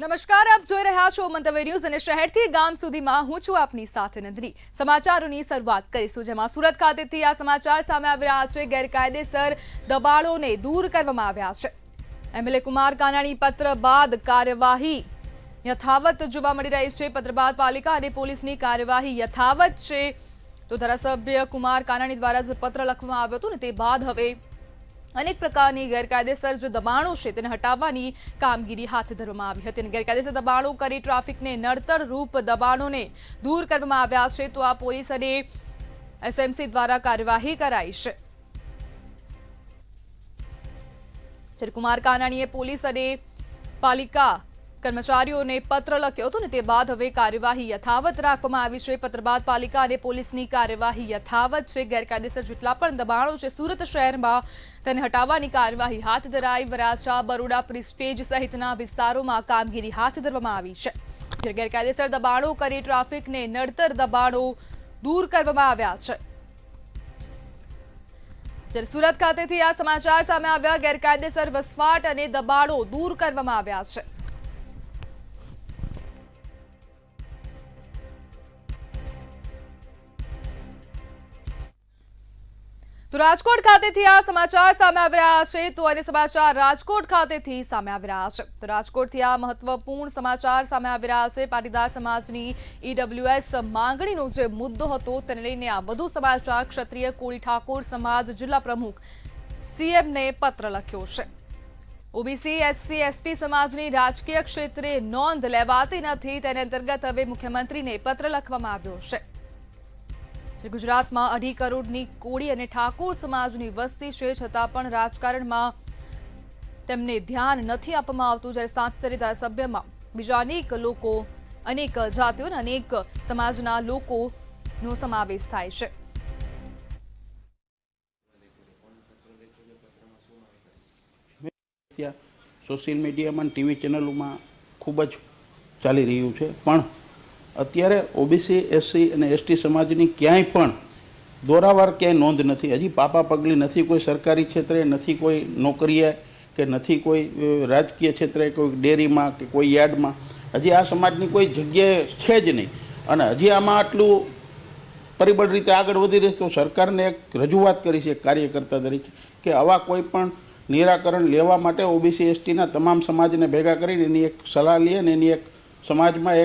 નમસ્કાર, આપ જોઈ રહ્યા છો મંતવ્ય ન્યૂઝ અને શહેરથી ગામ સુધીમાં હું છું આપની સાથે નંદની। સમાચારોની શરૂઆત કરીશું, જેમાં સુરત ખાતેથી આ સમાચાર સામે આવી રહ્યા છે। ગેરકાયદેસર દબાણોને દૂર કરવામાં આવ્યા છે। એમએલએ કુમાર કાનાણી પત્ર બાદ કાર્યવાહી યથાવત જોવા મળી રહી છે। પત્ર બાદ પાલિકા અને પોલીસની કાર્યવાહી યથાવત છે। તો ધારાસભ્ય કુમાર કાનાણી દ્વારા જે પત્ર લખવામાં આવ્યો હતો ને તે બાદ હવે અનેક પ્રકારની ગેરકાયદેસર જે દબાણો છે તેને હટાવવાની કામગીરી હાથ ધરવામાં આવી હતી અને ગેરકાયદેસર દબાણો કરી ટ્રાફિકને નડતર રૂપ દબાણોને દૂર કરવામાં આવ્યા છે। તો આ પોલીસ અને એસએમસી દ્વારા કાર્યવાહી કરાઈ છે। જ્યારે કુમાર કાનાણીએ પોલીસ અને પાલિકા કર્મચારીઓને પત્ર લખ્યો હતો ને તે બાદ હવે કાર્યવાહી યથાવત રાખવામાં આવી છે। પત્ર બાદ પાલિકા અને પોલીસની કાર્યવાહી યથાવત છે। ગેરકાયદેસર જેટલા પણ દબાણો છે સુરત શહેરમાં તેને હટાવવાની કાર્યવાહી હાથ ધરાઈ। વરાછા, બરોડા, પ્રિસ્ટેજ સહિતના વિસ્તારોમાં કામગીરી હાથ ધરવામાં આવી છે। જ્યારે ગેરકાયદેસર દબાણો કરી ટ્રાફિકને નડતર દબાણો દૂર કરવામાં આવ્યા છે। જ્યારે સુરત ખાતેથી આ સમાચાર સામે આવ્યા। ગેરકાયદેસર વસવાટ અને દબાણો દૂર કરવામાં આવ્યા છે। તો રાજકોટ ખાતેથી આ સમાચાર સામે આવી રહ્યા છે। તો અન્ય સમાચાર રાજકોટ ખાતેથી સામે આવી રહ્યા છે। તો રાજકોટથી આ મહત્વપૂર્ણ સમાચાર સામે આવી રહ્યા છે। પાટીદાર સમાજની ઈડબ્લ્યુએસ માંગણીનો જે મુદ્દો હતો તેને લઈને આ વધુ સમાચાર। ક્ષત્રિય કોળી ઠાકોર સમાજ જિલ્લા પ્રમુખ સીએમને પત્ર લખ્યો છે। ઓબીસી, એસસી, એસટી સમાજની રાજકીય ક્ષેત્રે નોંધ લેવાતી નથી, તેને અંતર્ગત હવે મુખ્યમંત્રીને પત્ર લખવામાં આવ્યો છે। ગુજરાતમાં 2.5 કરોડની કોળી અને ઠાકોર સમાજની વસ્તી છે, છતાં પણ રાજકારણમાં તેમને ધ્યાન નથી આપવામાં આવતું। જ્યારે સાંસદ ધારાસભ્યમાં બીજા અનેક લોકો, અનેક જાતિઓ અને અનેક સમાજના લોકોનો સમાવેશ થાય છે। સોશિયલ મીડિયામાં, ટીવી ચેનલોમાં ખૂબ જ ચાલી રહ્યું છે, પણ અત્યારે ઓબીસી, એસસી અને એસટી સમાજની ક્યાંય પણ દોરાવાર ક્યાંય નોંધ નથી। હજી પાપા પગલી નથી, કોઈ સરકારી ક્ષેત્રે નથી, કોઈ નોકરીએ કે નથી, કોઈ રાજકીય ક્ષેત્રે, કોઈ ડેરીમાં કે કોઈ યાર્ડમાં હજી આ સમાજની કોઈ જગ્યાએ છે જ નહીં। અને હજી આમાં આટલું પરિબળ રીતે આગળ વધી રહી તો સરકારને એક રજૂઆત કરી છે કાર્યકર્તા તરીકે કે આવા કોઈ પણ નિરાકરણ લેવા માટે ઓબીસી, એસટીના તમામ સમાજને ભેગા કરીને એની એક સલાહ લઈએ અને એની એક સમાજમાં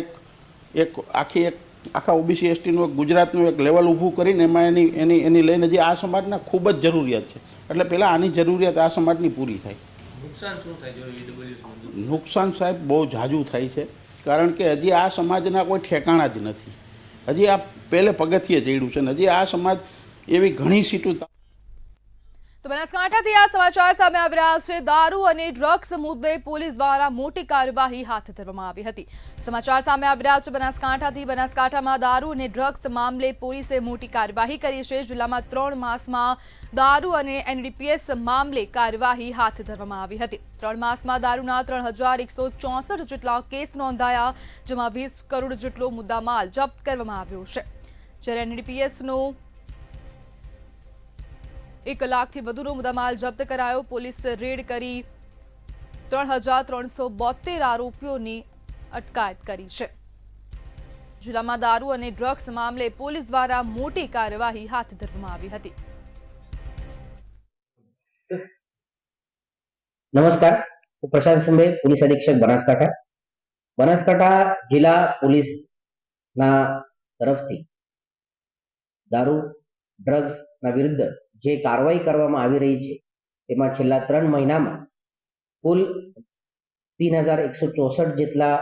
આખા ઓબીસી, એસટીનું એક ગુજરાતનું એક લેવલ ઊભું કરીને એમાં એની લઈને જે આ સમાજના ખૂબ જ જરૂરિયાત છે, એટલે પહેલાં આની જરૂરિયાત આ સમાજની પૂરી થાય। નુકસાન શું થાય? નુકસાન સાહેબ બહુ ઝાઝું થાય છે, કારણ કે હજી આ સમાજના કોઈ ઠેકાણા જ નથી। હજી આ પહેલે પગથિયે ચડ્યું છે ને હજી આ સમાજ એવી ઘણી સીટો। તો બનાસકાંઠાથી આ સમાચાર સામે આવી રહ્યા છે। દારૂ અને ડ્રગ્સ મુદ્દે પોલીસ દ્વારા મોટી કાર્યવાહી હાથ ધરવામાં આવી હતી। સમાચાર સામે આવી રહ્યા છે બનાસકાંઠાથી। બનાસકાંઠામાં દારૂ અને ડ્રગ્સ મામલે પોલીસે મોટી કાર્યવાહી કરી છે। જિલ્લામાં 3 માસમાં દારૂ અને એનડીપીએસ મામલે કાર્યવાહી હાથ ધરવામાં આવી હતી। 3 માસમાં દારૂના 3164 જેટલા કેસ નોંધાયા, જેમાં 20 કરોડ જેટલો મુદ્દામાલ જપ્ત કરવામાં આવ્યો છે। જ્યારે એનડીપીએસનો 1 લાખથી વધુનો મુદ્દામાલ જપ્ત કરાયો। પોલીસે રેડ કરી 3372 આરોપીઓની અટકાયત કરી છે। જિલ્લામાં દારૂ અને ડ્રગ્સ મામલે પોલીસ દ્વારા મોટી કાર્યવાહી હાથ ધરવામાં આવી હતી। નમસ્કાર, હું પ્રશાંત સુંબે, પોલીસ અધિક્ષક બનાસકાંઠા। બનાસકાંઠા જિલ્લા પોલીસના તરફથી દારૂ, ડ્રગ્સના વિરુદ્ધ જે કાર્યવાહી કરવામાં આવી રહી છે તેમાં છેલ્લા 3 મહિનામાં કુલ 3164 જેટલા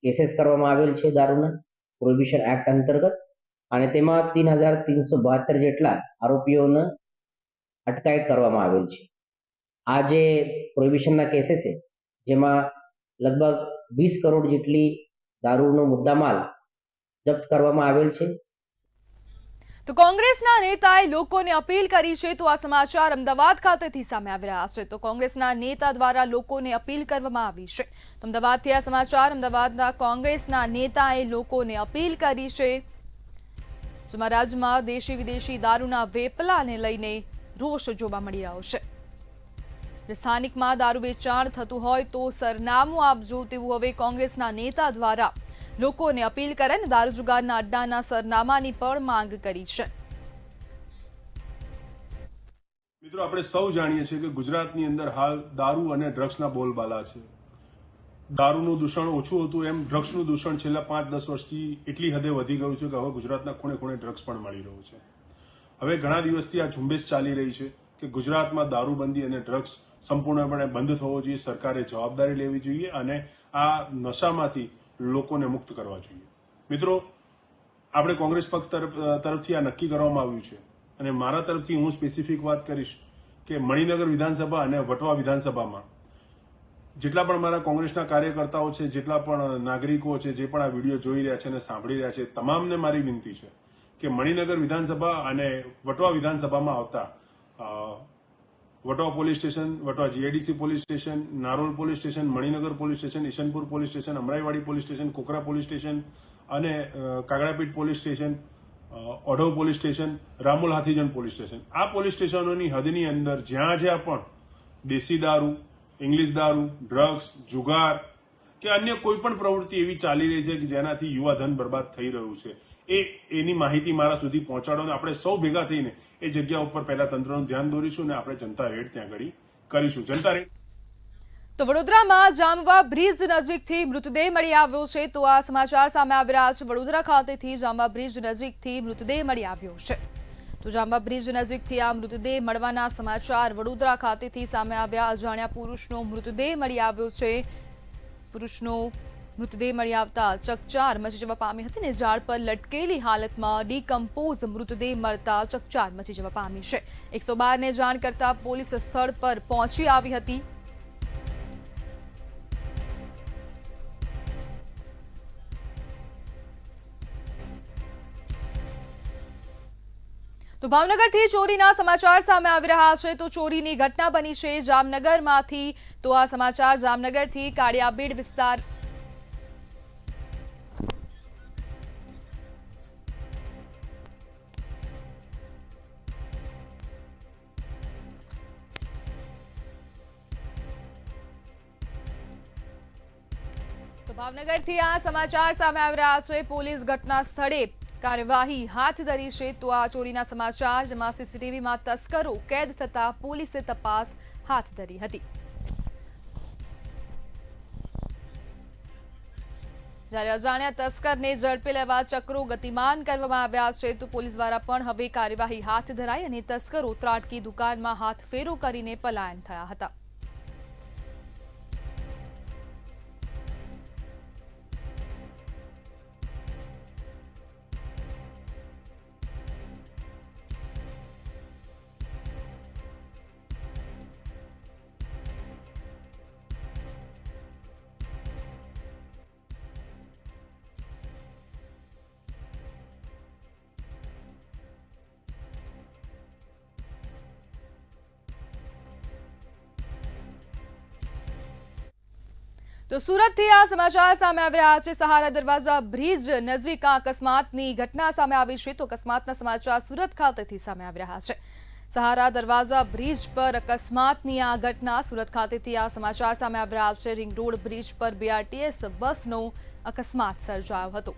કેસીસ કરવામાં આવેલ છે દારૂના પ્રોહિબિશન એક્ટ અંતર્ગત, અને તેમાં 3372 જેટલા આરોપીઓને અટકાયત કરવામાં આવેલ છે। આ જે પ્રોહિબિશનના કેસીસ છે જેમાં લગભગ 20 કરોડ જેટલી દારૂનો મુદ્દામાલ જપ્ત કરવામાં આવેલ છે। તો કોંગ્રેસના નેતાએ લોકોને અપીલ કરી છે। તો આ સમાચાર અમદાવાદ ખાતેથી સામે આવી રહ્યા છે। તો કોંગ્રેસના નેતા દ્વારા લોકોને અપીલ કરવામાં આવી છે। તો અમદાવાદથી આ સમાચાર। અમદાવાદના કોંગ્રેસના નેતાએ લોકોને અપીલ કરી છે, જેમાં રાજ્યમાં દેશી વિદેશી દારૂના વેપલાને લઈને રોષ જોવા મળી રહ્યો છે। સ્થાનિકમાં દારૂ વેચાણ થતું હોય તો સરનામું આપજો તેવું હવે કોંગ્રેસના નેતા દ્વારા લોકોને અપીલ કરે અને દારૂ જુગારના અડ્ડાના સરનામાની પણ માંગ કરી છે. મિત્રો, આપણે સૌ જાણીએ છીએ કે ગુજરાતની અંદર હાલ દારૂ અને ડ્રગ્સના બોલબાલા છે. દારૂનું દૂષણ ઓછું હતું એમ ડ્રગ્સનું દૂષણ છેલ્લા 5-10 વર્ષથી એટલી હદે વધી ગયું છે કે હવે ગુજરાતના ખૂણે ખૂણે ડ્રગ્સ પણ મળી રહ્યું છે. હવે ઘણા દિવસથી આ ઝુંબેશ ચાલી રહી છે કે ગુજરાતમાં દારૂબંધી અને ડ્રગ્સ સંપૂર્ણપણે બંધ થવો જોઈએ. સરકારે જવાબદારી લેવી જોઈએ અને આ નશામાંથી લોકોને મુક્ત કરવા જોઈએ. મિત્રો, આપણે કોંગ્રેસ પક્ષ તરફથી આ નક્કી કરવામાં આવ્યું છે અને મારા તરફથી હું સ્પેસિફિક વાત કરીશ કે મણિનગર વિધાનસભા અને વટવા વિધાનસભામાં જેટલા પણ મારા કોંગ્રેસના કાર્યકર્તાઓ છે, જેટલા પણ નાગરિકો છે, જે પણ આ વિડીયો જોઈ રહ્યા છે અને સાંભળી રહ્યા છે, તમામને મારી વિનંતી છે કે મણિનગર વિધાનસભા અને વટવા વિધાનસભામાં આવતા Vatva police station, Vatva GIDC police station, Narol police station, Maninagar police station, Isanpur police station, Amraiwadi police station, Khokhra police station અને Kagdapith police station, Odhav police station, Ramol Hathijan police station, આ પોલીસ સ્ટેશનોની હદની અંદર જ્યાં જ્યાં પણ દેશી દારૂ, ઇંગ્લિશ દારૂ, ડ્રગ્સ, જુગાર કે અન્ય કોઈ પણ પ્રવૃત્તિ એવી ચાલી રહી છે કે જેનાથી યુવાધન બરબાદ થઈ રહ્યું છે, એની માહિતી મારા સુધી પહોંચાડો અને આપણે સૌ ભેગા થઈને એ જગ્યા ઉપર પહેલા તંત્રનું ધ્યાન દોરીશું અને આપણે જનતા રેડ ત્યાં આગળ કરીશું. જનતા રેડ. તો વડોદરામાં જામવા બ્રિજ નજીકથી મૃતદેહ મળી આવ્યો છે. તો આ સમાચાર સામે આવી રહ્યા છે. વડોદરા ખાતેથી જામવા બ્રિજ નજીકથી મૃતદેહ મળી આવ્યો છે. તો જામવા બ્રિજ નજીકથી આ મૃતદેહ મળવાના સમાચાર વડોદરા ખાતેથી સામે આવ્યા. અજાણ્યા પુરુષનો મૃતદેહ મળી આવ્યો છે. પુરુષનો મૃતદેહ મળી આવતા ચકચાર મચી જવા પામી હતી ને ઝાડ પર લટકેલી હાલતમાં ડીકમ્પોઝ મૃતદેહ મળતા ચકચાર મચી જવા પામી છે. 112 ને જાણ કરતા પોલીસ સ્થળ પર પહોંચી આવી હતી. તો ભાવનગરથી ચોરીના સમાચાર સામે આવી રહ્યા છે. તો ચોરીની ઘટના બની છે જામનગરમાંથી. તો આ સમાચાર જામનગરથી કાળિયાબીડ વિસ્તાર ભાવનગરથી આ સમાચાર સામે આવી રહ્યા છે. પોલીસ ઘટના સ્થળે કાર્યવાહી હાથ ધરી છે. તો આ ચોરીના સમાચાર જેમાં સીસીટીવીમાં તસ્કરો કેદ થતા પોલીસે તપાસ હાથ ધરી હતી. જ્યારે અજાણ્યા તસ્કરને ઝડપી લેવા ચક્રો ગતિમાન કરવામાં આવ્યા છે. તો પોલીસ દ્વારા પણ હવે કાર્યવાહી હાથ ધરાઈ અને તસ્કરો ત્રાટકી દુકાનમાં હાથ ફેરો કરીને પલાયન થયા હતા. તો સુરતથી આ સમાચાર સામે આવી રહ્યા છે. સહારા દરવાજા બ્રિજ નજીક આ અકસ્માતની ઘટના સામે આવી છે. તો અકસ્માતના સમાચાર સુરત ખાતેથી સામે આવી રહ્યા છે. સહારા દરવાજા બ્રિજ પર અકસ્માતની આ ઘટના સુરત ખાતેથી આ સમાચાર સામે આવી રહ્યા છે. રિંગ રોડ બ્રિજ પર બીઆરટીએસ બસનો અકસ્માત સર્જાયો હતો.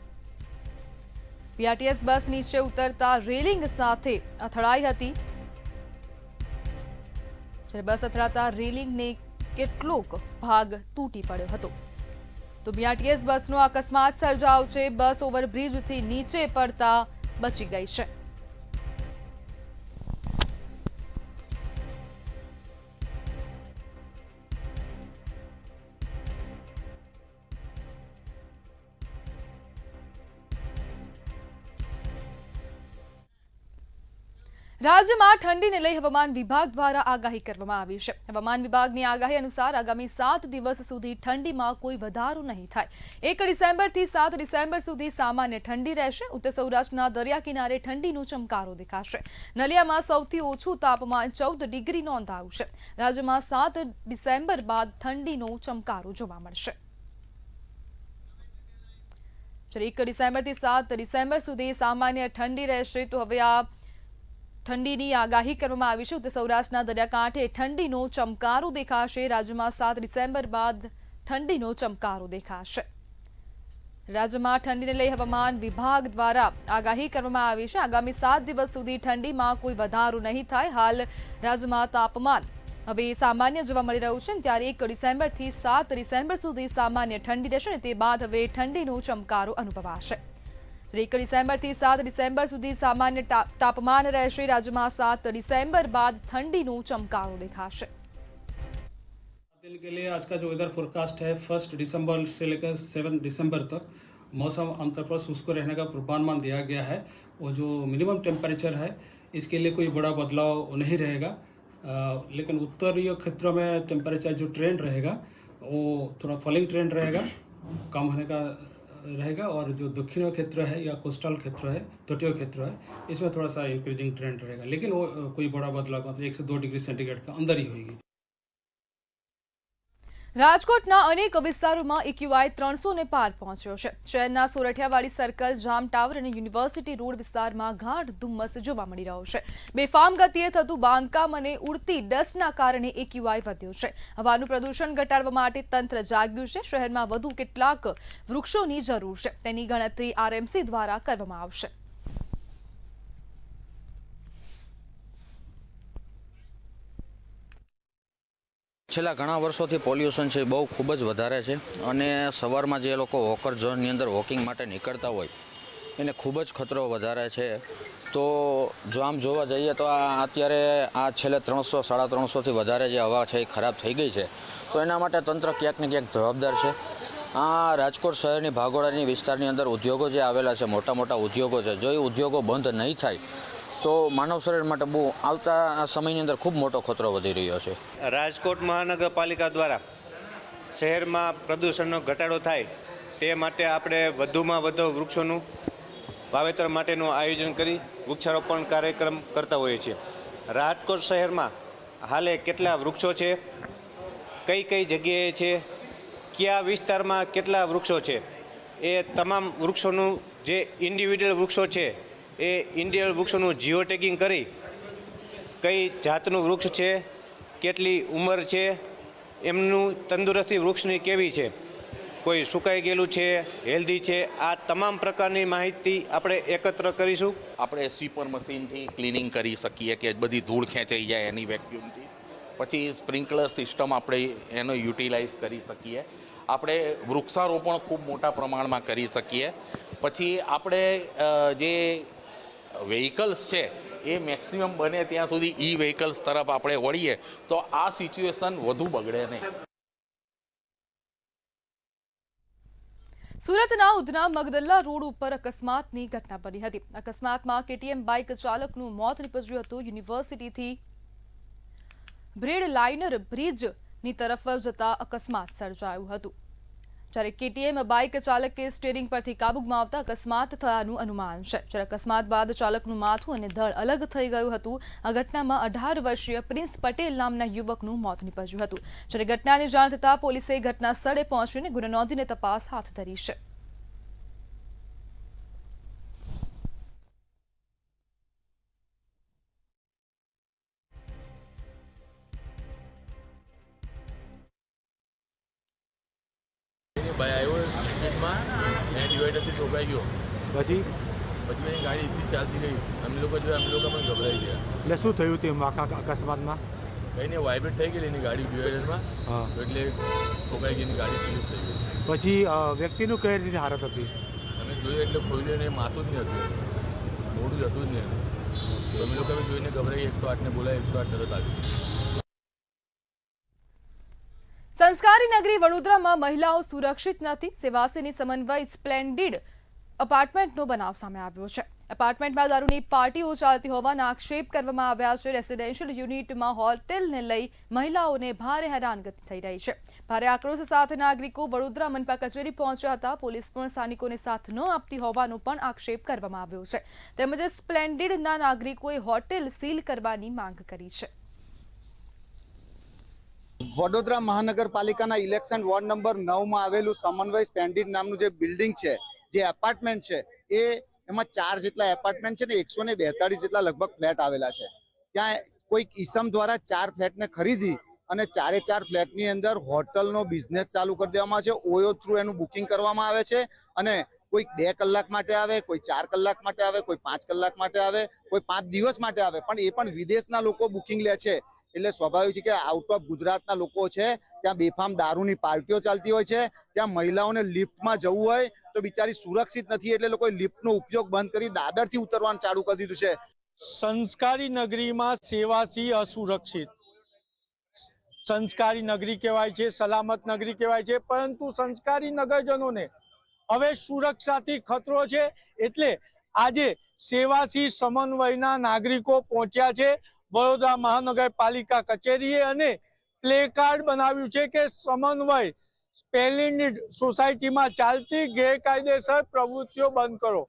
બીઆરટીએસ બસ નીચે ઉતરતા રેલિંગ સાથે અથડાઈ હતી. જ્યારે બસ અથડાતા રેલિંગને કેટલોક ભાગ તૂટી પડ્યો હતો. તો બીઆરટીએસ બસનો અકસ્માત સર્જાયો છે. બસ ઓવરબ્રિજથી નીચે પડતા બચી ગઈ છે. રાજ્યમાં ઠંડીને લઈ હવામાન વિભાગ દ્વારા આગાહી કરવામાં આવી છે. હવામાન વિભાગની આગાહી અનુસાર આગામી 7 દિવસ સુધી ઠંડીમાં કોઈ વધારો નહીં થાય. 1 ડિસેમ્બરથી 7 ડિસેમ્બર સુધી સામાન્ય ઠંડી રહેશે. ઉત્તર સૌરાષ્ટ્રના દરિયા કિનારે ઠંડીનો ચમકારો દેખાશે. નલિયામાં સૌથી ઓછું તાપમાન 14 ડિગ્રી નોંધાયું છે. રાજ્યમાં 7 ડિસેમ્બર બાદ ઠંડીનો ચમકારો જોવા મળશે. 1 ડિસેમ્બરથી 7 ડિસેમ્બર સુધી સામાન્ય ઠંડી રહેશે. તો હવે આ ઠંડીની આગાહી કરવામાં આવી છે. ઉત્તર સૌરાષ્ટ્રના દરિયાકાંઠે ઠંડીનો ચમકારો દેખાશે. રાજ્યમાં 7 ડિસેમ્બર બાદ ઠંડીનો ચમકારો દેખાશે. રાજ્યમાં ઠંડીને લઈ હવામાન વિભાગ દ્વારા આગાહી કરવામાં આવી છે. આગામી 7 દિવસ સુધી ઠંડીમાં કોઈ વધારો નહીં થાય. હાલ રાજ્યમાં તાપમાન હવે સામાન્ય જોવા મળી રહ્યું છે, ત્યારે 1 ડિસેમ્બરથી 7 ડિસેમ્બર સુધી સામાન્ય ઠંડી રહેશે અને તે બાદ હવે ઠંડીનો ચમકારો અનુભવાશે. 1 ડિસેમ્બરથી 7 ડિસેમ્બર સુધી સામાન્ય તાપમાન રહેશે. રાજ્યમાં 7 ડિસેમ્બર બાદ ठंडीનો ચમકારો દેખાશે. दिन के लिए आज का जो वेदर फोरकास्ट है 1 दिसंबर से लेकर 7 दिसंबर तक मौसम आमतौर पर शुष्क रहने का पूर्वानुमान दिया गया है और जो मिनिमम टेम्परेचर है इसके लिए कोई बड़ा बदलाव नहीं रहेगा, लेकिन उत्तरीय क्षेत्र में टेम्परेचर जो ट्रेंड रहेगा वो थोड़ा फॉलिंग ट्रेंड रहेगा, कम होने का रहेगा। और जो दक्षिण क्षेत्र है या कोस्टल क्षेत्र है, तटीय क्षेत्र है, इसमें थोड़ा सा इंक्रीजिंग ट्रेंड रहेगा, लेकिन वो कोई बड़ा बदलाव मतलब 1 से 2 डिग्री सेंटीग्रेड का अंदर ही होगी। રાજકોટના અનેક વિસ્તારોમાં એક્યુઆઈ 300 ને પાર પહોંચ્યો છે. શહેરના સોરઠિયાવાડી સર્કલ, જામ ટાવર અને યુનિવર્સિટી રોડ વિસ્તારમાં ગાઢ ધુમ્મસ જોવા મળી રહ્યો છે. બેફામ ગતિએ થતું બાંધકામ અને ઉડતી ડસ્ટના કારણે એક્યુઆઈ વધ્યો છે. હવાનું પ્રદૂષણ ઘટાડવા માટે તંત્ર જાગ્યું છે. શહેરમાં વધુ કેટલાક વૃક્ષોની જરૂર છે, તેની ગણતરી આરએમસી દ્વારા કરવામાં આવશે. છેલ્લા ઘણા વર્ષોથી પોલ્યુશન છે બહુ ખૂબ જ વધારે છે અને સવારમાં જે લોકો વોકર ઝોનની અંદર વોકિંગ માટે નીકળતા હોય એને ખૂબ જ ખતરો વધારે છે. તો જો આમ જોવા જઈએ તો અત્યારે છેલ્લે 300-350થી વધારે જે હવા છે એ ખરાબ થઈ ગઈ છે, તો એના માટે તંત્ર ક્યાંક ને ક્યાંક જવાબદાર છે. રાજકોટ શહેરની ભાગોળાની વિસ્તારની અંદર ઉદ્યોગો જે આવેલા છે, મોટા મોટા ઉદ્યોગો છે, જો એ ઉદ્યોગો બંધ નહીં થાય તો માનવ શરીર માટે બહુ આવતા સમયની અંદર ખૂબ મોટો ખતરો વધી રહ્યો છે. રાજકોટ મહાનગરપાલિકા દ્વારા શહેરમાં પ્રદૂષણનો ઘટાડો થાય તે માટે આપણે વધુમાં વધુ વૃક્ષોનું વાવેતર માટેનું આયોજન કરી વૃક્ષારોપણ કાર્યક્રમ કરતા હોઈએ છીએ. રાજકોટ શહેરમાં હાલે કેટલા વૃક્ષો છે, કઈ કઈ જગ્યાએ છે, કયા વિસ્તારમાં કેટલા વૃક્ષો છે, એ તમામ વૃક્ષોનું જે ઇન્ડિવિડ્યુઅલ વૃક્ષો છે એ ઇન્ડિવિડ્યુઅલ વૃક્ષોનું જીઓ ટેગિંગ કરી કઈ જાતનું વૃક્ષ છે, કેટલી ઉંમર છે, એમનું તંદુરસ્તી વૃક્ષની કેવી છે, કોઈ સુકાઈ ગયેલું છે, હેલ્ધી છે, આ તમામ પ્રકારની માહિતી આપણે એકત્ર કરીશું. આપણે સ્વીપર મશીનથી ક્લિનિંગ કરી શકીએ કે બધી ધૂળ ખેંચાઈ જાય એની વેક્યુમથી. પછી સ્પ્રિંકલર સિસ્ટમ આપણે એનો યુટિલાઇઝ કરી શકીએ. આપણે વૃક્ષારોપણ ખૂબ મોટા પ્રમાણમાં કરી શકીએ. પછી આપણે જે વ્હીકલ્સ છે એ મેક્સિમમ બને ત્યાં સુધી ઈ વ્હીકલ્સ તરફ આપણે વળીએ તો આ સિચ્યુએશન વધુ બગડે નહીં. સુરતના ઉધના મગદલ્લા રોડ ઉપર અકસ્માતની ઘટના બની હતી. અકસ્માતમાં કેટીએમ બાઇક ચાલકનું મોત નીપજ્યું હતું. યુનિવર્સિટીથી બ્રેડ લાઇનર બ્રિજની તરફ જતા અકસ્માત સર્જાયું હતું, જ્યારે કેટીએમ બાઇક ચાલકે સ્ટીયરિંગ પરથી કાબુ ગુમાવતા અકસ્માત થયાનું અનુમાન છે. જ્યારે અકસ્માત બાદ ચાલકનું માથું અને ધડ અલગ થઈ ગયું હતું. આ ઘટનામાં 18 વર્ષીય પ્રિન્સ પટેલ નામના યુવકનું મોત નીપજ્યું હતું. જ્યારે ઘટનાની જાણ થતાં પોલીસે ઘટના સ્થળે પહોંચીને ગુનો નોંધીને તપાસ હાથ ધરી છે. ભાઈ આવ્યો સ્પીડમાં ને ડિવાઈડરથી ઠોકાઈ ગયો. પછી મેં ગાડી એટલી ચાલતી ગઈ, અમે લોકો પણ ગભરાઈ ગયા. એટલે શું થયું તે અકસ્માતમાં? કંઈ નહીં, વાઇબ્રેટ થઈ ગયેલી એની ગાડી ડિવાઈડરમાં, એટલે ઠોકાઈ ગઈ, એની ગાડી સ્લીપ થઈ ગઈ. પછી વ્યક્તિનું કઈ રીતે હાલત હતી? અમે જોયું એટલે ખોલ્યું ને માથું જ નહીં હતું, મોઢું જ હતું જ નહીં. તો અમે લોકો જોઈને ગભરાઈ 108ને બોલાવી, 108 તરત આવી. સંસ્કારી નગરી વડોદરામાં મહિલાઓ સુરક્ષિત નથી. સેવાસીની સમન્વય સ્પ્લેન્ડિડ અપાર્ટમેન્ટનો બનાવ સામે આવ્યો છે. એપાર્ટમેન્ટમાં દારૂની પાર્ટીઓ ચાલતી હોવાના આક્ષેપ કરવામાં આવ્યા છે. રેસિડેન્શિયલ યુનિટમાં હોટેલને લઈ મહિલાઓને ભારે હેરાનગતિ થઈ રહી છે. ભારે આક્રોશ સાથે નાગરિકો વડોદરા મનપા કચેરી પહોંચ્યા હતા. પોલીસ પણ સ્થાનિકોને સાથ ન આપતી હોવાનો પણ આક્ષેપ કરવામાં આવ્યો છે. તેમજ સ્પ્લેન્ડિડના નાગરિકોએ હોટેલ સીલ કરવાની માંગ કરી છે. વડોદરા મહાનગરપાલિકાના ઇલેક્શન વોર્ડ નંબર 9 માં આવેલું સમન્વય સ્પ્લેન્ડિડ નામનું જે બિલ્ડિંગ છે, જે એપાર્ટમેન્ટ છે, એ એમાં 4 જેટલા એપાર્ટમેન્ટ છે ને 142 જેટલા લગભગ ફ્લેટ આવેલા છે. ત્યાં કોઈક ઈસમ દ્વારા 4 ફ્લેટને ખરીદી અને 4 ફ્લેટની અંદર હોટલનો બિઝનેસ ચાલુ કરી દેવામાં આવે છે. ઓયો થ્રુ એનું બુકિંગ કરવામાં આવે છે અને કોઈક 2 કલાક માટે આવે, કોઈ 4 કલાક માટે આવે, કોઈ 5 કલાક માટે આવે, કોઈ 5 દિવસ માટે આવે, પણ એ પણ વિદેશના લોકો બુકિંગ લે છે. એટલે સ્વાભાવિક છે કે આઉટ ઓફ ગુજરાતના લોકો છે ત્યાં બેફામ દારૂની પાર્ટીઓ ચાલતી હોય છે. ત્યાં મહિલાઓને લિફ્ટમાં જવું હોય તો બિચારી સુરક્ષિત નથી, એટલે લોકોએ લિફ્ટનો ઉપયોગ બંધ કરી દાદરથી ઉતરવાનું ચાલુ કરી દીધું છે. સંસ્કારી નગરીમાં સેવાસી અસુરક્ષિત. સંસ્કારી નગરી કહેવાય છે, સલામત નગરી કહેવાય છે, પરંતુ સંસ્કારી નગરજનોને હવે સુરક્ષાથી ખતરો છે. એટલે આજે સેવાસી સમન્વયના નાગરિકો પહોંચ્યા છે વડોદરા મહાનગરપાલિકા કચેરીએ અને પ્લે કાર્ડ બનાવ્યું છે કે સમન્વય સ્પ્લેન્ડિડ સોસાયટીમાં ચાલતી ગેરકાયદેસર પ્રવૃત્તિઓ બંધ કરો.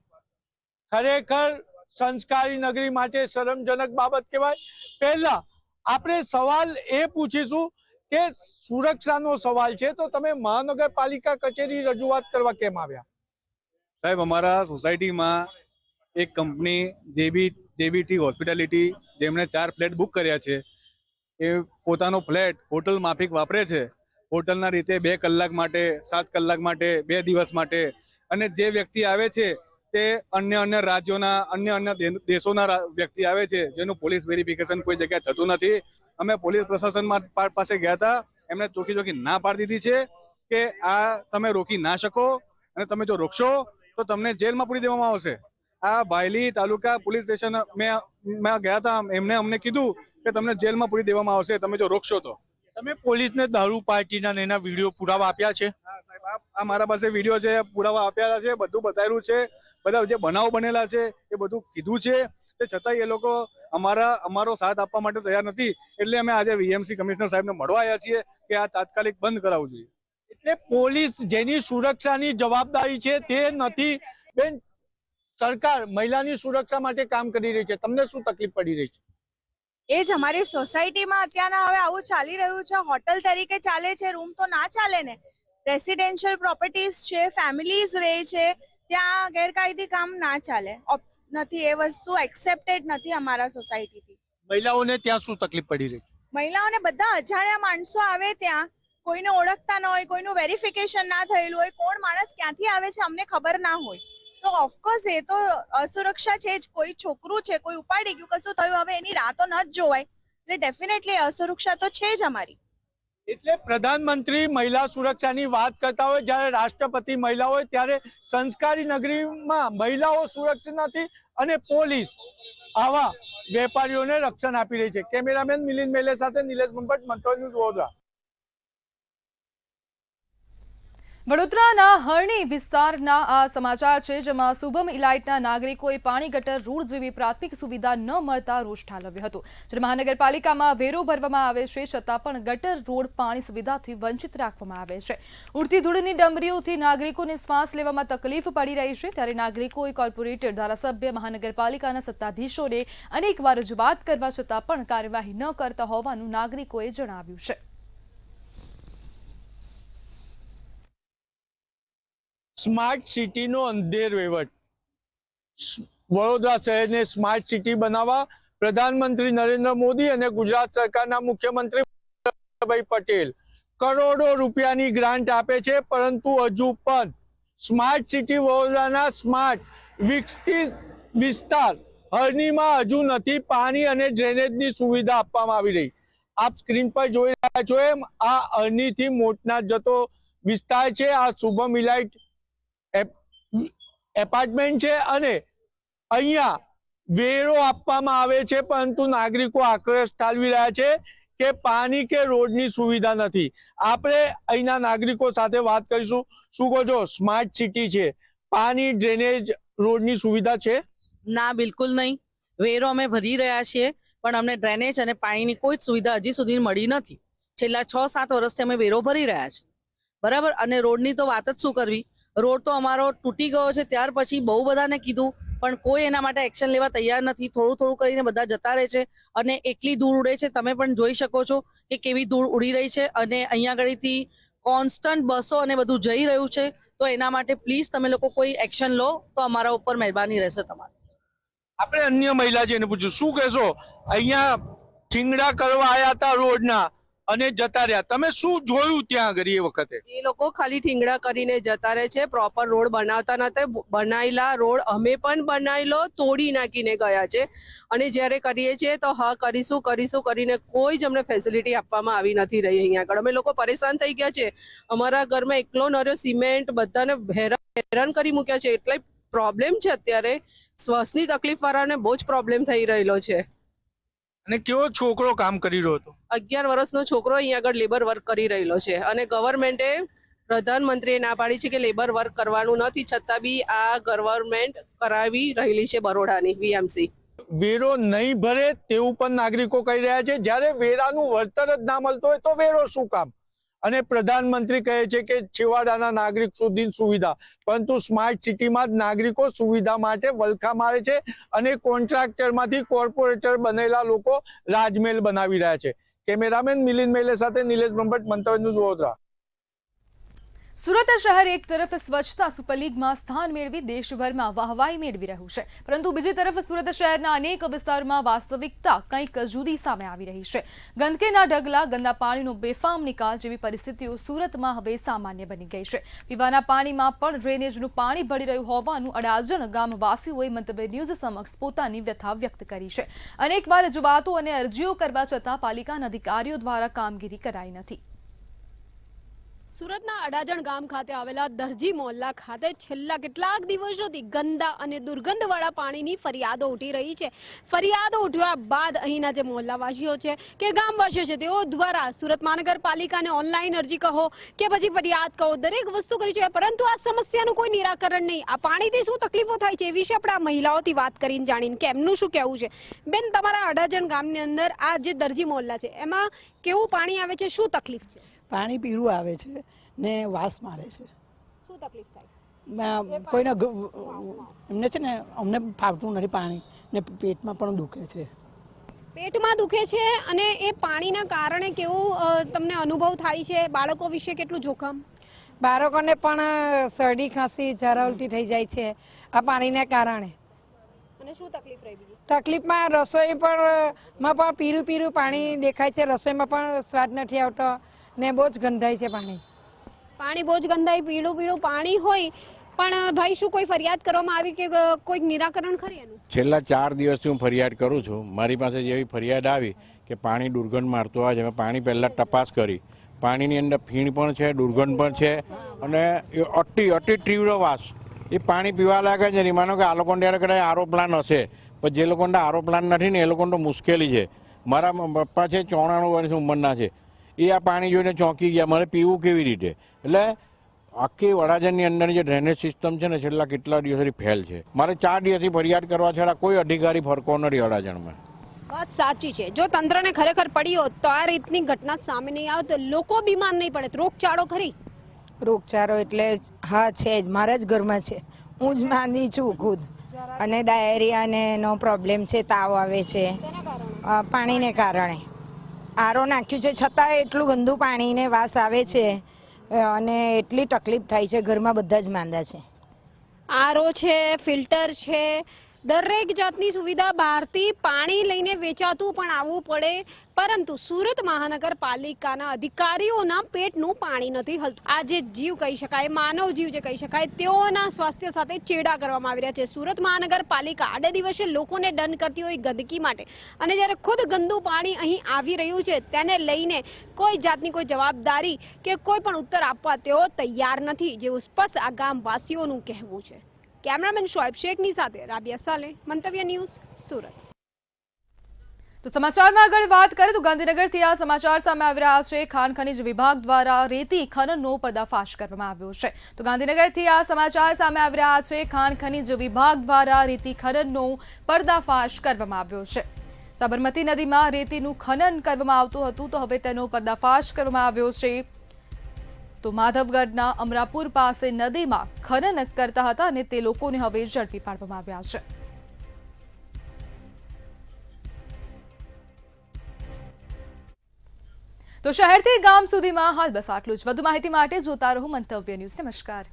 ખરેખર સંસ્કારી નગરી માટે શરમજનક બાબત કહેવાય. પહેલા આપણે સવાલ એ પૂછીશું કે સુરક્ષાનો સવાલ છે તો તમે મહાનગરપાલિકા કચેરી રજૂઆત કરવા કેમ આવ્યા? સાહેબ, અમારા સોસાયટીમાં એક કંપની જેબીટી હોસ્પિટાલિટી, જેમણે 4 ફ્લેટ બુક કર્યા છે, એ પોતાનો ફ્લેટ હોટલ માફિક વાપરે છે. હોટલના રીતે 2 કલાક માટે, 7 કલાક માટે, 2 દિવસ માટે, અને જે વ્યક્તિ આવે છે તે અન્ય રાજ્યોના, અન્ય દેશોના વ્યક્તિ આવે છે, જેનું પોલીસ વેરિફિકેશન કોઈ જગ્યાએ થતું નથી. અમે પોલીસ પ્રશાસન પાસે ગયા હતા, એમણે ચોખ્ખી ના પાડી દીધી છે કે આ તમે રોકી ના શકો, અને તમે જો રોકશો તો તમને જેલમાં પૂરી દેવામાં આવશે. આ ભાયલી તાલુકા પોલીસ સ્ટેશન મેં ગયા હતા, એમને અમને કીધું કે તમને જેલમાં પૂરી દેવામાં આવશે તમે જો રોકશો તો. તમે પોલીસને દારૂ પાર્ટીના એના વિડીયો પુરાવા આપ્યા છે? આ મારા પાસે વિડીયો છે, પુરાવા આપ્યા છે, બધું બતાવેલું છે, બધા જે બનાવ બનેલા છે એ બધું કીધું છે. તે છતાંય એ લોકો અમારો સાથ આપવા માટે તૈયાર નથી. એટલે અમે આજે વીએમસી કમિશનર સાહેબને મળવા આવ્યા છીએ કે આ તાત્કાલિક બંધ કરાવવું જોઈએ. એટલે પોલીસ જેની સુરક્ષાની જવાબદારી છે તે નથી. બેન, સરકાર મહિલાની સુરક્ષા માટે કામ કરી રહી છે, તમને શું તકલીફ પડી રહી છે? એ જ અમારી સોસાયટીમાં અત્યારના હવે આવું ચાલી રહ્યું છે. હોટલ તરીકે ચાલે છે, રૂમ તો ના ચાલે ને. રેસિડેન્શિયલ પ્રોપર્ટીઝ છે, ફેમિલીઝ રહે છે, ત્યાં ગેરકાયદે કામ ના ચાલે નથી. એ વસ્તુ એક્સેપ્ટેડ નથી અમારા સોસાયટીથી. મહિલાઓને ત્યાં શું તકલીફ પડી રહી? મહિલાઓને બધા અજાણ્યા માણસો આવે, ત્યાં કોઈને ઓળખતા ન હોય, કોઈનું વેરિફિકેશન ના થયેલું હોય, કોણ માણસ ક્યાંથી આવે છે અમને ખબર ના હોય, તો ઓફકોર્સ એ તો અસુરક્ષા છે જ. કોઈ છોકરું છે, કોઈ ઉપાડી ગયું, કશું થયું, હવે એની રાહ તો ન જ જોવાય. એટલે ડેફિનેટલી અસુરક્ષા તો છે જ અમારી. એટલે પ્રધાનમંત્રી મહિલા સુરક્ષાની વાત કરતા હોય, જ્યારે રાષ્ટ્રપતિ મહિલા હોય, ત્યારે સંસ્કારી નગરીમાં મહિલાઓ સુરક્ષિત નથી અને પોલીસ આવા વેપારીઓને રક્ષણ આપી રહી છે. કેમેરામેન મિલિંદ મેલે સાથે નિલેશ મંપટ, મંતવ્ય ન્યૂઝ, વડોદરા. વડોદરાના હરણી વિસ્તારના આ સમાચાર છે, જેમાં શુભમ ઇલાઇટના નાગરિકોએ પાણી, ગટર, રોડ જેવી પ્રાથમિક સુવિધા ન મળતા રોષ ઠાલવ્યો હતો. જ્યારે મહાનગરપાલિકામાં વેરો ભરવામાં આવે છે, છતાં પણ ગટર, રોડ, પાણી સુવિધાથી વંચિત રાખવામાં આવે છે. ઉડતી ધૂળની ડમરીઓથી નાગરિકોને શ્વાસ લેવામાં તકલીફ પડી રહી છે. ત્યારે નાગરિકોએ કોર્પોરેટર, ધારાસભ્ય, મહાનગરપાલિકાના સત્તાધીશોને અનેકવાર રજૂઆત કરવા છતાં પણ કાર્યવાહી ન કરતા હોવાનું નાગરિકોએ જણાવ્યું છે. સ્માર્ટ સિટીનો અંધેર વહીવટ. વડોદરા શહેરને સ્માર્ટ સિટી બનાવવા પ્રધાનમંત્રી નરેન્દ્ર મોદી અને ગુજરાત સરકારના મુખ્યમંત્રી ભૂપેન્દ્રભાઈ પટેલ કરોડો રૂપિયાની ગ્રાન્ટ આપે છે, પરંતુ હજુ પણ સ્માર્ટ સિટી વડોદરાના સ્માર્ટ વિકસિત વિસ્તાર હરણીમાં હજુ નથી પાણી અને ડ્રેનેજની સુવિધા આપવામાં આવી રહી. આપ સ્ક્રીન પર જોઈ રહ્યા છો એમ આ હરણીથી મોટના જતો વિસ્તાર છે. આ શુભમ ઇલાઇટ એપાર્ટમેન્ટ છે અને અહીંયા વેરો આપવામાં આવે છે, પરંતુ નાગરિકો આક્રોશ ઠાલવી રહ્યા છે કે પાણી કે રોડની સુવિધા નથી. આપણે અહીંના નાગરિકો સાથે વાત કરીશું. શું કહો છો? સ્માર્ટ સિટી છે, પાણી, ડ્રેનેજ, રોડની સુવિધા છે? ના, બિલકુલ નહીં. વેરો અમે ભરી રહ્યા છીએ, પણ અમને ડ્રેનેજ અને પાણીની કોઈ જ સુવિધા હજી સુધી મળી નથી. છેલ્લા 6-7 વર્ષથી અમે વેરો ભરી રહ્યા છીએ, બરાબર. અને રોડની તો વાત જ શું કરવી. રોડ તો અમારો તૂટી ગયો છે. ત્યાર પછી બહુ બધાને કીધું, પણ કોઈ એના માટે એક્શન લેવા તૈયાર નથી. થોડું થોડું કરીને બધા જતા રહે છે અને એકલી ધૂળ ઉડે છે. તમે પણ જોઈ શકો છો કે કેવી ધૂળ ઉડી રહી છે. અને અહીંયા આગળથી કોન્સ્ટન્ટ બસો અને બધું જઈ રહ્યું છે. તો એના માટે પ્લીઝ તમે લોકો કોઈ એક્શન લો તો અમારા ઉપર મહેરબાની રહેશે તમારી. આપણે અન્ય મહિલા છે એને પૂછ્યું, શું કહેશો? અહીંયા થીંગડા કરવા આવ્યા હતા રોડના અને જતા રહ્યા, તમે શું જોયું ત્યાં આગળ એ વખતે? એ લોકો ખાલી ઠીંગડા કરીને જતા રહે છે, પ્રોપર રોડ બનાવતા નથી. બનાવેલા રોડ અમે પણ બનાવેલો તોડી નાખીને ગયા છે, અને જ્યારે કરીએ છીએ તો હા કરીશું કરીને કોઈ જ અમને ફેસિલિટી આપવામાં આવી નથી રહી. અહીંયા આગળ અમે લોકો પરેશાન થઈ ગયા છે. અમારા ઘરમાં એકલો નર્યો સિમેન્ટ બધાને હેરાન કરી મૂક્યા છે. એટલે પ્રોબ્લેમ છે અત્યારે, શ્વાસની તકલીફ વાળાને બહુ જ પ્રોબ્લેમ થઈ રહેલો છે. અને કેવો છોકરો કામ કરી રહ્યો હતો? 11 વર્ષનો છોકરો અહીંયા આગળ લેબર વર્ક કરી રહેલો છે, અને ગવર્મેન્ટે પ્રધાનમંત્રીએ ના પાડી છે કે લેબર વર્ક કરવાનું નથી, છતાં બી આ ગવર્મેન્ટ કરાવી રહેલી છે બરોડાની વીએમસી. વેરો નહીં ભરે તેવું પણ નાગરિકો કહી રહ્યા છે. જ્યારે વેરાનું વળતર જ ના મળતો હોય તો વેરો શું કામ? અને પ્રધાનમંત્રી કહે છે કે છેવાડાના નાગરિક સુધી સુવિધા, પરંતુ સ્માર્ટ સિટીમાં જ નાગરિકો સુવિધા માટે વલખા મારે છે અને કોન્ટ્રાક્ટરમાંથી કોર્પોરેટર બનેલા લોકો રાજમહેલ બનાવી રહ્યા છે. કેમેરામેન મિલિંદ મેલે સાથે નિલેશ બ્રહ્મભટ્ટ, મંતવ્ય ન્યૂઝ, વડોદરા. સુરત શહેર એક તરફ સ્વચ્છતા સુપર લીગમાં સ્થાન મેળવી દેશભરમાં વાહવાહી મેળવી રહ્યું છે, પરંતુ બીજી તરફ સુરત શહેરના અનેક વિસ્તારમાં વાસ્તવિકતા કંઈક જુદી સામે આવી રહી છે. ગંદકીના ઢગલા, ગંદા પાણીનો બેફામ નિકાલ જેવી પરિસ્થિતિઓ સુરતમાં હવે સામાન્ય બની ગઈ છે. પીવાના પાણીમાં પણ ડ્રેનેજનું પાણી ભળી રહ્યું હોવાનું અડાજણ ગામવાસીઓએ મંતવ્ય ન્યૂઝ સમક્ષ પોતાની વ્યથા વ્યક્ત કરી છે. અનેકવાર રજૂઆતો અને અરજીઓ કરવા છતાં પાલિકાના અધિકારીઓ દ્વારા કામગીરી કરાઈ નથી. સુરતના અડાજણ ગામ ખાતે આવેલા દરજી મોહલ્લા ખાતે છેલ્લા કેટલાક દિવસોથી ગંદા અને દુર્ગંધવાળા પાણીની ફરિયાદો ઉઠી રહી છે. ફરિયાદો ઉઠ્યા બાદ અહીંના જે મોહલ્લાવાસીઓ છે કે ગામવાસીઓ છે તેઓ દ્વારા સુરત મહાનગરપાલિકાને ઓનલાઈન અરજી કહો કે પછી ફરિયાદ કહો, દરેક વસ્તુ કરી છે, પરંતુ આ સમસ્યાનું કોઈ નિરાકરણ નહીં. આ પાણીથી શું તકલીફો થાય છે એ વિશે આપણે આ મહિલાઓથી વાત કરીને જાણીને કે એમનું શું કહેવું છે. બેન, તમારા અડાજણ ગામની અંદર આ જે દરજી મોહલ્લા છે એમાં કેવું પાણી આવે છે, શું તકલીફ છે? પાણી પીળું આવે છે ને વાસ મારે છે. શું તકલીફ થાય? કોઈને એમને છે ને અમને ફાવતું નથી પાણી, ને પેટમાં પણ દુખે છે. પેટમાં દુખે છે અને એ પાણીના કારણે કેવું તમને અનુભવ થાય છે? બાળકો વિશે કેટલું જોખમ? બાળકોને પણ શરદી, ખાંસી, ઝાડા ઉલટી થઈ જાય છે આ પાણીના કારણે. અને શું તકલીફ રહી બીજી? તકલીફમાં રસોઈ પણ પીરું પાણી દેખાય છે, રસોઈમાં પણ સ્વાદ નથી આવતો ને બહુ જ ગંધાય છે પાણી. પાણી બહુ જ ગંધાય, પીળું પાણી હોય, પણ ભાઈ શું કોઈ ફરિયાદ કરવામાં આવી કે કોઈ નિરાકરણ ખરી એનું? છેલ્લા 4 દિવસથી હું ફરિયાદ કરું છું. મારી પાસે જેવી ફરિયાદ આવી કે પાણી દુર્ગંધ મારતું આવે છે, મેં પાણી પહેલાં તપાસ કરી. પાણીની અંદર ફીણ પણ છે, દુર્ગંધ પણ છે, અને અતિ તીવ્ર વાસ. એ પાણી પીવા લાગે છે. માનો કે આ લોકોને ત્યારે કદાચ આરો પ્લાન હશે, પણ જે લોકોને આરો પ્લાન નથી ને એ લોકોને તો મુશ્કેલી છે. મારા પપ્પા છે 94 વર્ષ ઉંમરના છે, એ આ પાણી જોઈને ચોંકી ગયા, મારે પીવું કેવી રીતે? એટલે આખી વડાજણની અંદરની જે ડ્રેનેજ સિસ્ટમ છે ને છેલ્લા કેટલા દિવસથી ફેલ છે. મારે 4 દિવસથી ફરિયાદ કરવા છતાં કોઈ અધિકારી ફરકો નથી વડાજણમાં. વાત સાચી છે. જો તંત્રને ખરેખર પડી હોત તો આ રીતની ઘટના સામે નહીં આવત, લોકો બીમાર નહીં પડે. રોગચાળો ખરી? રોગચાળો એટલે હા છે જ, મારા જ ઘરમાં છે. હું જ માંદી છું ખુદ, અને ડાયરિયાનો પ્રોબ્લેમ છે, તાવ આવે છે પાણીને કારણે. આરો નાખ્યું છે છતાં એટલું ગંદુ પાણીને વાસ આવે છે અને એટલી તકલીફ થાય છે. ઘરમાં બધા જ માંદા છે. આરો છે, ફિલ્ટર છે, દરેક જાતની સુવિધા બહારથી પાણી લઈને વેચાતું પણ આવવું પડે, પરંતુ સુરત મહાનગરપાલિકાના અધિકારીઓના પેટનું પાણી નથી હલતું. આ જે જીવ કહી શકાય, માનવ જીવ જે કહી શકાય, તેઓના સ્વાસ્થ્ય સાથે ચેડા કરવામાં આવી રહ્યા છે. સુરત મહાનગરપાલિકા આડે દિવસે લોકોને દંડ કરતી હોય ગંદકી માટે, અને જ્યારે ખુદ ગંદુ પાણી અહીં આવી રહ્યું છે તેને લઈને કોઈ જાતની કોઈ જવાબદારી કે કોઈ પણ ઉત્તર આપવા તેઓ તૈયાર નથી, જેવું સ્પષ્ટ આ ગામવાસીઓનું કહેવું છે. કેમેરામેન શોએબ શેખની સાથે રાબિયા સાલે, મંતવ્ય ન્યૂઝ, સુરત. તો સમાચારમાં આગળ વાત કરીએ તો ગાંધીનગરથી આ સમાચાર સામે આવી રહ્યા છે. ખાણ ખનીજ વિભાગ દ્વારા રેતી ખનનનો પર્દાફાશ કરવામાં આવ્યો છે. તો ગાંધીનગરથી આ સમાચાર સામે આવી રહ્યા છે. ખાણ ખનીજ વિભાગ દ્વારા રેતી ખનનનો પર્દાફાશ કરવામાં આવ્યો છે. સાબરમતી નદીમાં રેતીનું ખનન કરવામાં આવતું હતું, તો હવે તેનો પર્દાફાશ કરવામાં આવ્યો છે. તો માધવગઢના અમરાપુર પાસે નદીમાં ખનન કરતા હતા અને તે લોકોને હવે ઝડપી પાડવામાં આવ્યા છે. તો શહેરથી ગામ સુધીમાં હાલ બસ આટલું જ. વધુ માહિતી માટે જોતા રહો મંતવ્ય ન્યૂઝ. નમસ્કાર.